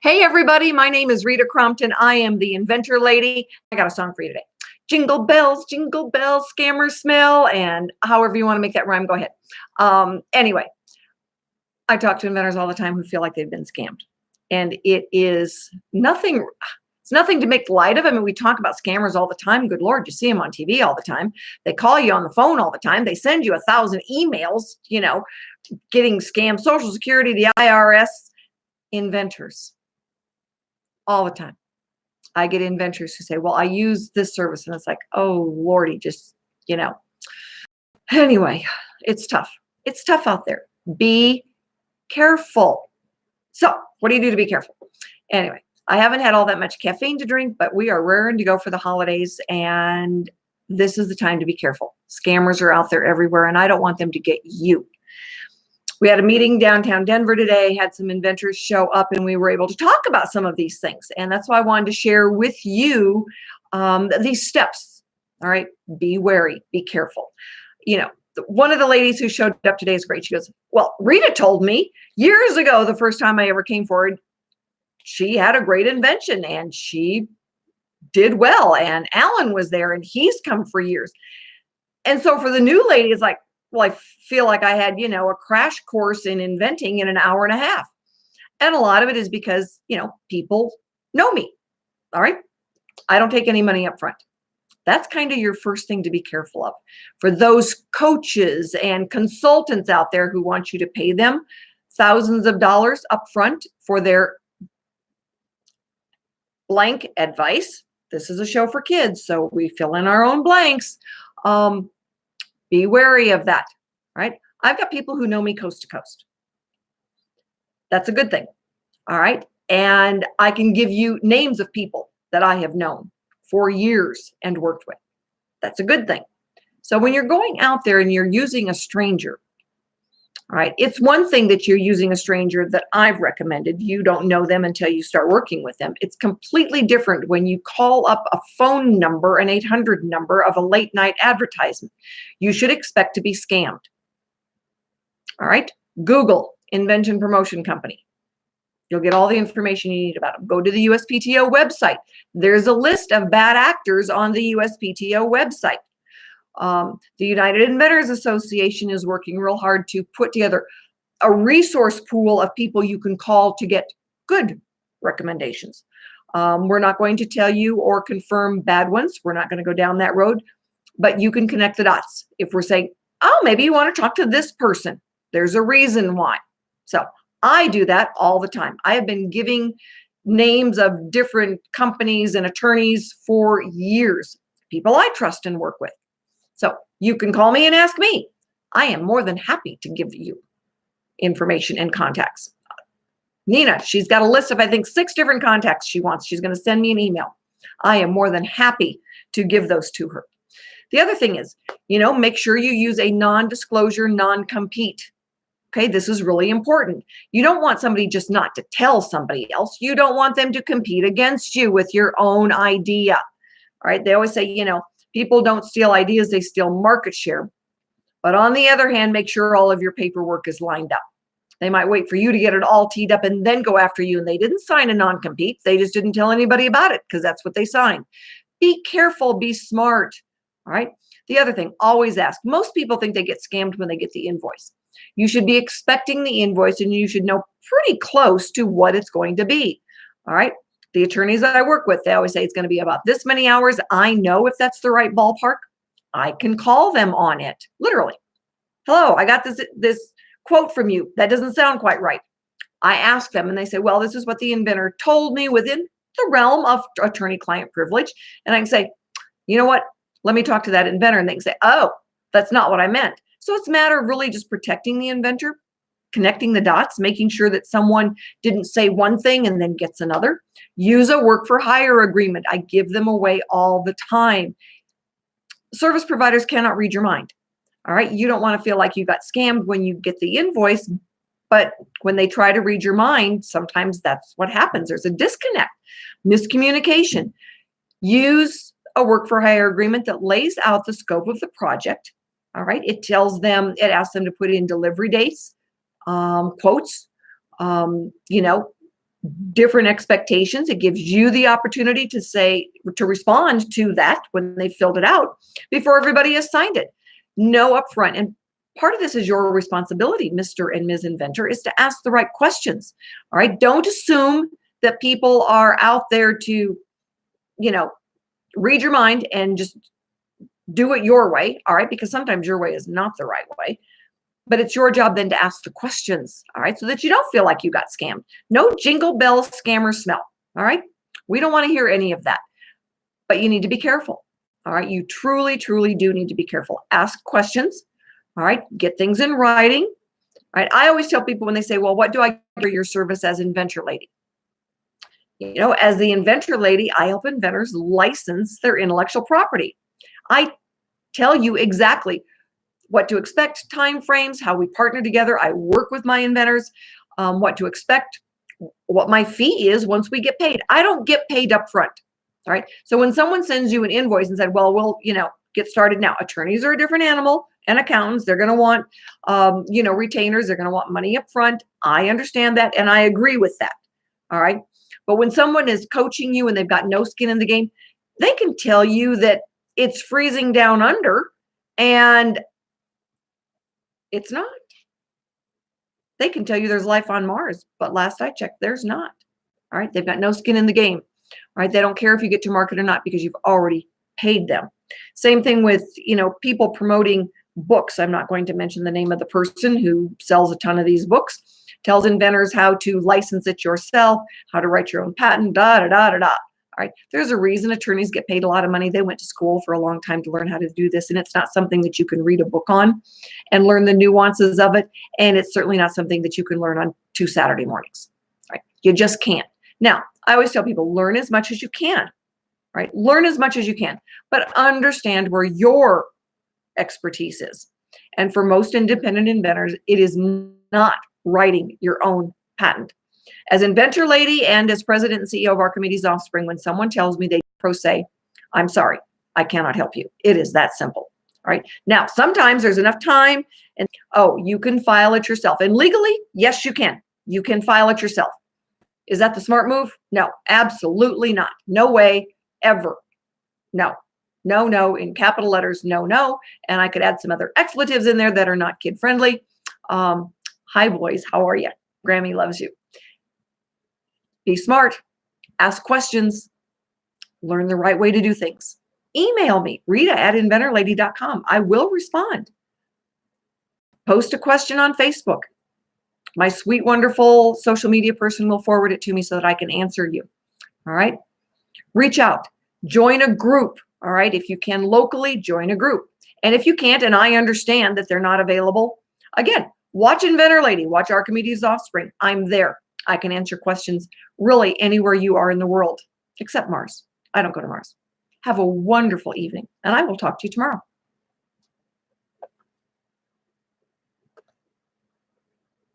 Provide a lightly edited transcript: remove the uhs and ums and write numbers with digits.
Hey everybody, my name is Rita Crompton. I am the Inventor Lady. I got a song for you today. Jingle bells, scammers smell, and however you want to make that rhyme, go ahead. Anyway, I talk to inventors all the time who feel like they've been scammed. And it's nothing to make light of. I mean, we talk about scammers all the time. Good Lord, you see them on TV all the time. They call you on the phone all the time. They send you 1,000 emails, getting scammed, Social Security, the IRS, inventors all the time. I get inventors who say, well, I use this service. And it's like, oh, Lordy, Anyway, it's tough. It's tough out there. Be careful. So what do you do to be careful? Anyway, I haven't had all that much caffeine to drink, but we are raring to go for the holidays. And this is the time to be careful. Scammers are out there everywhere, and I don't want them to get you. We had a meeting downtown Denver today, had some inventors show up, and we were able to talk about some of these things. And that's why I wanted to share with you these steps. All right, be wary, be careful. One of the ladies who showed up today is great. She goes, well, Rita told me years ago, the first time I ever came forward, she had a great invention and she did well. And Alan was there and he's come for years. And so for the new lady, it's like, well, I feel like I had, a crash course in inventing in an hour and a half. And a lot of it is because, people know me. All right. I don't take any money up front. That's kind of your first thing to be careful of. For those coaches and consultants out there who want you to pay them thousands of dollars up front for their blank advice. This is a show for kids, so we fill in our own blanks. Be wary of that, right? I've got people who know me coast to coast. That's a good thing, all right? And I can give you names of people that I have known for years and worked with. That's a good thing. So when you're going out there and you're using a stranger, all right, it's one thing that you're using a stranger that I've recommended. You don't know them until you start working with them. It's completely different when you call up a phone number, an 800 number of a late night advertisement. You should expect to be scammed. All right, Google Invention Promotion Company. You'll get all the information you need about them. Go to the USPTO website. There's a list of bad actors on the USPTO website. The United Inventors Association is working real hard to put together a resource pool of people you can call to get good recommendations. We're not going to tell you or confirm bad ones. We're not going to go down that road, but you can connect the dots. If we're saying, oh, maybe you want to talk to this person, there's a reason why. So I do that all the time. I have been giving names of different companies and attorneys for years, people I trust and work with. So you can call me and ask me. I am more than happy to give you information and contacts. Nina, she's got a list of, I think, 6 different contacts she wants. She's going to send me an email. I am more than happy to give those to her. The other thing is, make sure you use a non-disclosure, non-compete. Okay, this is really important. You don't want somebody just not to tell somebody else. You don't want them to compete against you with your own idea. All right, they always say, people don't steal ideas, they steal market share. But on the other hand, make sure all of your paperwork is lined up. They might wait for you to get it all teed up and then go after you. And they didn't sign a non-compete. They just didn't tell anybody about it because that's what they signed. Be careful, be smart. All right. The other thing, always ask. Most people think they get scammed when they get the invoice. You should be expecting the invoice and you should know pretty close to what it's going to be. All right. The attorneys that I work with, they always say it's going to be about this many hours. I know if that's the right ballpark. I can call them on it. Literally. Hello, I got this quote from you. That doesn't sound quite right. I ask them and they say, well, this is what the inventor told me within the realm of attorney-client privilege. And I can say, you know what? Let me talk to that inventor. And they can say, oh, that's not what I meant. So it's a matter of really just protecting the inventor, connecting the dots, making sure that someone didn't say one thing and then gets another. Use a work for hire agreement. I give them away all the time. Service providers cannot read your mind. All right. You don't want to feel like you got scammed when you get the invoice, but when they try to read your mind, sometimes that's what happens. There's a disconnect, miscommunication. Use a work for hire agreement that lays out the scope of the project. All right. It tells them, it asks them to put in delivery dates, quotes, different expectations. It gives you the opportunity to respond to that when they filled it out before everybody has signed it. No upfront. And part of this is your responsibility, Mr. and Ms. Inventor, is to ask the right questions. All right. Don't assume that people are out there to, read your mind and just do it your way. All right. Because sometimes your way is not the right way. But it's your job then to ask the questions, all right, so that you don't feel like you got scammed. No Jingle Bells Scammers Smell, all right? We don't want to hear any of that, but you need to be careful, all right? You truly, truly do need to be careful. Ask questions, all right? Get things in writing, all right? I always tell people when they say, well, what do I get for your service as Inventor Lady? As the Inventor Lady, I help inventors license their intellectual property. I tell you exactly what to expect, time frames, how we partner together. I work with my inventors, what to expect, what my fee is once we get paid. I don't get paid up front. All right. So when someone sends you an invoice and said, well, we'll, get started now. Attorneys are a different animal, and accountants, they're going to want, retainers. They're going to want money up front. I understand that, and I agree with that. All right. But when someone is coaching you and they've got no skin in the game, they can tell you that it's freezing down under, and it's not. They can tell you there's life on Mars, but last I checked, there's not. All right. They've got no skin in the game. All right. They don't care if you get to market or not because you've already paid them. Same thing with, people promoting books. I'm not going to mention the name of the person who sells a ton of these books, tells inventors how to license it yourself, how to write your own patent, da, da, da, da, da. All right. There's a reason attorneys get paid a lot of money. They went to school for a long time to learn how to do this. And it's not something that you can read a book on and learn the nuances of it. And it's certainly not something that you can learn on 2 Saturday mornings. Right? You just can't. Now, I always tell people, learn as much as you can. Right? Learn as much as you can, but understand where your expertise is. And for most independent inventors, it is not writing your own patent. As Inventor Lady and as President and CEO of Archimedes Offspring, when someone tells me they pro se, I'm sorry, I cannot help you. It is that simple. All right. Now, sometimes there's enough time and, you can file it yourself. And legally, yes, you can. You can file it yourself. Is that the smart move? No, absolutely not. No way, ever. No, no, no, in capital letters, no, no. And I could add some other expletives in there that are not kid friendly. Hi, boys. How are you? Grammy loves you. Be smart, ask questions, learn the right way to do things. Email me, Rita@inventorlady.com. I will respond. Post a question on Facebook. My sweet, wonderful social media person will forward it to me so that I can answer you. All right. Reach out, join a group. All right. If you can locally, join a group. And if you can't, and I understand that they're not available, again, watch Inventor Lady, watch Archimedes Offspring. I'm there. I can answer questions really anywhere you are in the world, except Mars. I don't go to Mars. Have a wonderful evening, and I will talk to you tomorrow.